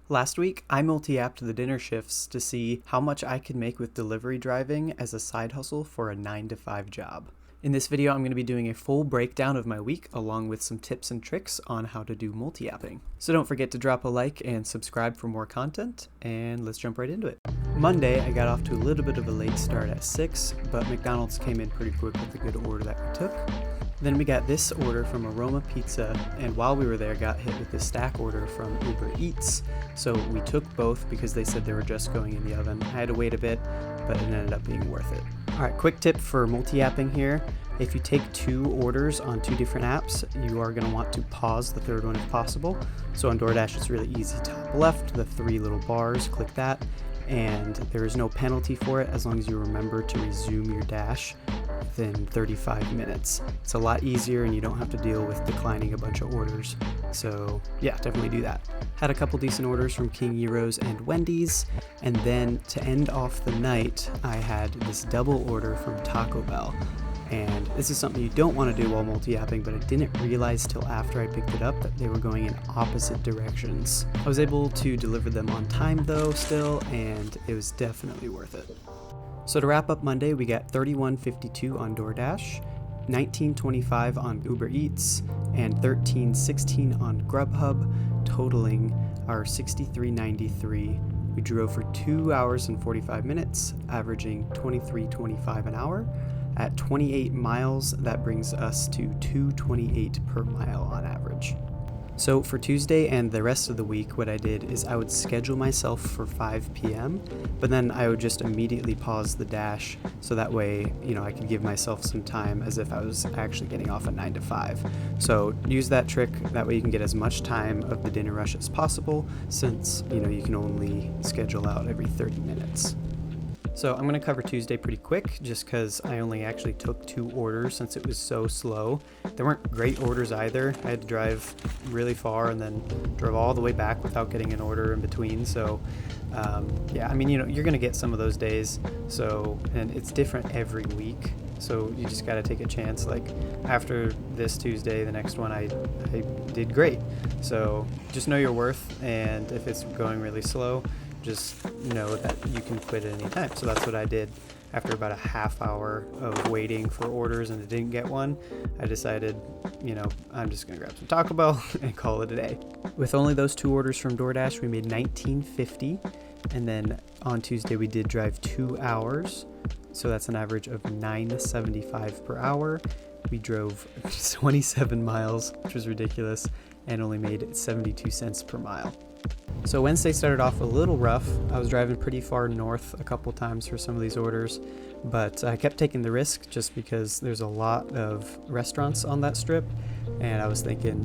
Last week, I multi-apped the dinner shifts to see how much I could make with delivery driving as a side hustle for a 9-to-5 job. In this video, I'm going to be doing a full breakdown of my week along with some tips and tricks on how to do multi-apping. So don't forget to drop a like and subscribe for more content, and let's jump right into it. Monday, I got off to a little bit of a late start at 6, but McDonald's came in pretty quick with a good order that we took. Then we got this order from Aroma Pizza, and while we were there, got hit with this stack order from UberEats. So we took both because they said they were just going in the oven. I had to wait a bit, but it ended up being worth it. All right, quick tip for multi-apping here. If you take 2 orders on 2 different apps, you are going to want to pause the third one if possible. So on DoorDash, it's really easy. Top left, the 3 little bars, click that, and there is no penalty for it as long as you remember to resume your dash within 35 minutes. It's a lot easier and you don't have to deal with declining a bunch of orders. So yeah, definitely do that. Had a couple decent orders from King Gyros and Wendy's, and then to end off the night, I had this double order from Taco Bell. And this is something you don't want to do while multi-apping, but I didn't realize till after I picked it up that they were going in opposite directions. I was able to deliver them on time though still, and it was definitely worth it. So to wrap up Monday, we got $31.52 on DoorDash, $19.25 on UberEats, and $13.16 on GrubHub, totaling our $63.93. We drove for 2 hours and 45 minutes, averaging $23.25 an hour. At 28 miles, that brings us to $2.28 per mile on average. So for Tuesday and the rest of the week, what I did is I would schedule myself for 5 p.m., but then I would just immediately pause the dash so that way, I could give myself some time as if I was actually getting off at 9 to 5. So use that trick, that way you can get as much time of the dinner rush as possible since, you can only schedule out every 30 minutes. So I'm going to cover Tuesday pretty quick just because I only actually took 2 orders since it was so slow. They weren't great orders either. I had to drive really far and then drove all the way back without getting an order in between. So you're going to get some of those days. And it's different every week. So you just got to take a chance. Like after this Tuesday, the next one I did great. So just know your worth, and if it's going really slow, just know that you can quit at any time. So that's what I did. After about a half hour of waiting for orders and I didn't get one, I decided, I'm just gonna grab some Taco Bell and call it a day. With only those 2 orders from DoorDash, we made $19.50. And then on Tuesday, we did drive 2 hours. So that's an average of $9.75 per hour. We drove 27 miles, which was ridiculous, and only made 72 cents per mile. So Wednesday started off a little rough. I was driving pretty far north a couple times for some of these orders, but I kept taking the risk just because there's a lot of restaurants on that strip, and I was thinking,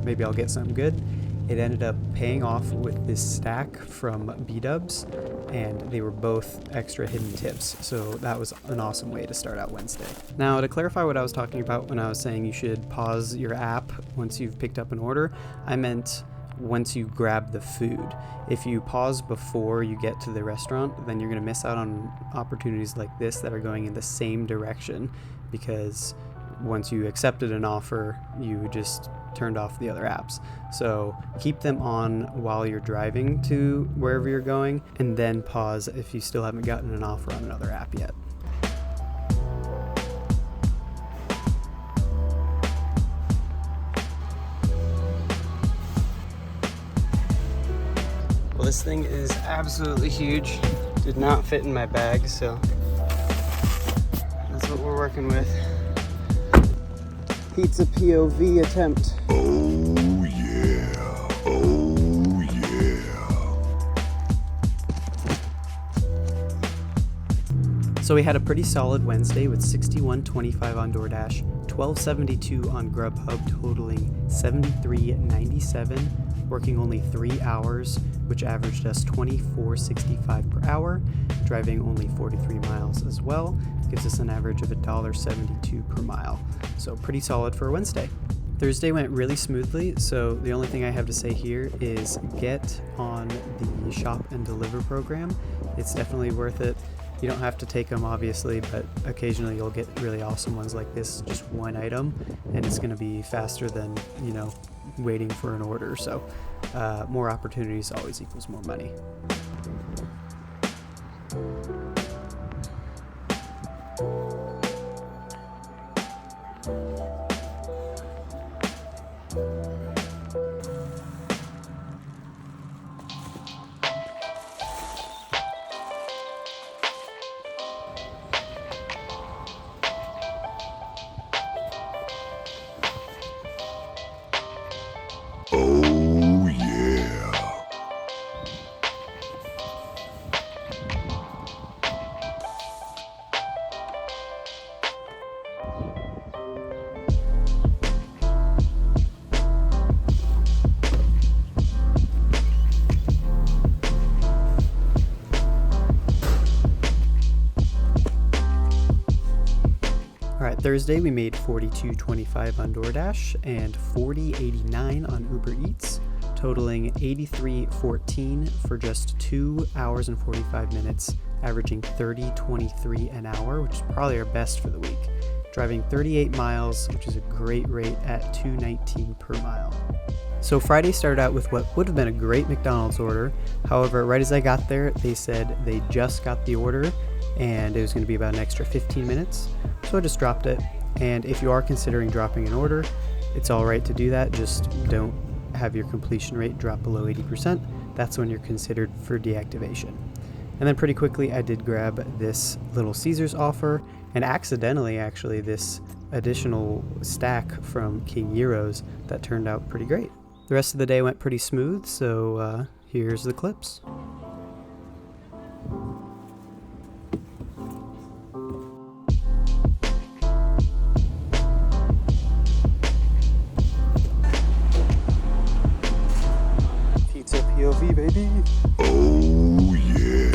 maybe I'll get something good. It ended up paying off with this stack from B-Dubs, and they were both extra hidden tips, so that was an awesome way to start out Wednesday. Now, to clarify what I was talking about when I was saying you should pause your app once you've picked up an order, I meant once you grab the food. If you pause before you get to the restaurant, then you're going to miss out on opportunities like this that are going in the same direction, because once you accepted an offer, you just turned off the other apps. So keep them on while you're driving to wherever you're going, and then pause if you still haven't gotten an offer on another app yet. Well, this thing is absolutely huge. Did not fit in my bag, so that's what we're working with. Pizza POV attempt. Oh yeah, oh yeah. So we had a pretty solid Wednesday with $61.25 on DoorDash, $12.72 on GrubHub, totaling $73.97, working only 3 hours, which averaged us $24.65 per hour, driving only 43 miles as well, gives us an average of $1.72 per mile. So pretty solid for a Wednesday. Thursday went really smoothly, so the only thing I have to say here is get on the shop and deliver program. It's definitely worth it. You don't have to take them, obviously, but occasionally you'll get really awesome ones like this, just one item, and it's going to be faster than, waiting for an order. So more opportunities always equals more money. Oh yeah. Alright, Thursday we made $42.25 on DoorDash and $40.89 on UberEats, totaling $83.14 for just 2 hours and 45 minutes, averaging $30.23 an hour, which is probably our best for the week. Driving 38 miles, which is a great rate at $2.19 per mile. So Friday started out with what would have been a great McDonald's order. However, right as I got there, they said they just got the order and it was going to be about an extra 15 minutes. So I just dropped it. And if you are considering dropping an order, it's all right to do that. Just don't have your completion rate drop below 80%. That's when you're considered for deactivation. And then pretty quickly, I did grab this Little Caesars offer, and accidentally, actually, this additional stack from King Gyros that turned out pretty great. The rest of the day went pretty smooth, so here's the clips. Pizza POV, baby. Oh yeah.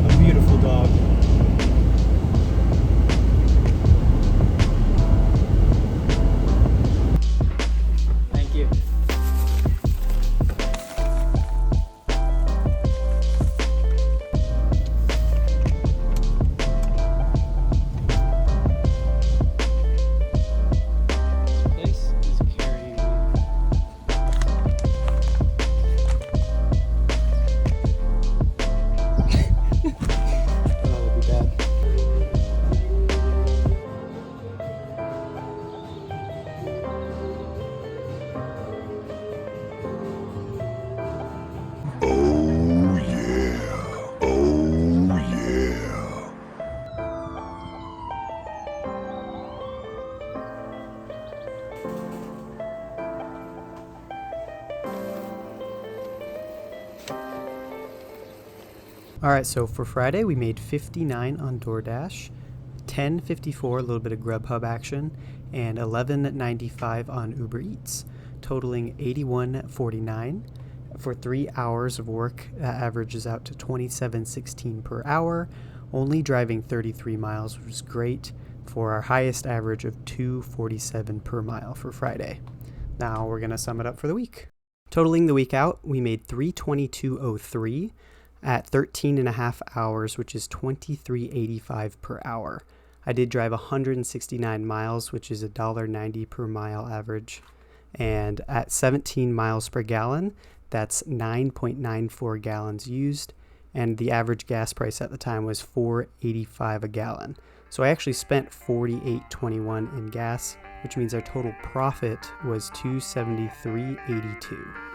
A beautiful dog. Thank you. This is carrying me. Oh, that'd be bad. Oh yeah. Oh yeah. Alright, so for Friday we made $59 on DoorDash, $10.54, a little bit of GrubHub action, and $11.95 on UberEats, totaling $81.49. For 3 hours of work, that averages out to $27.16 per hour, only driving 33 miles, which is great for our highest average of $2.47 per mile for Friday. Now we're going to sum it up for the week. Totaling the week out, we made $322.03 at 13 and a half hours, which is $23.85 per hour. I did drive 169 miles, which is $1.90 per mile average. And at 17 miles per gallon, that's 9.94 gallons used. And the average gas price at the time was $4.85 a gallon. So I actually spent $48.21 in gas, which means our total profit was $273.82.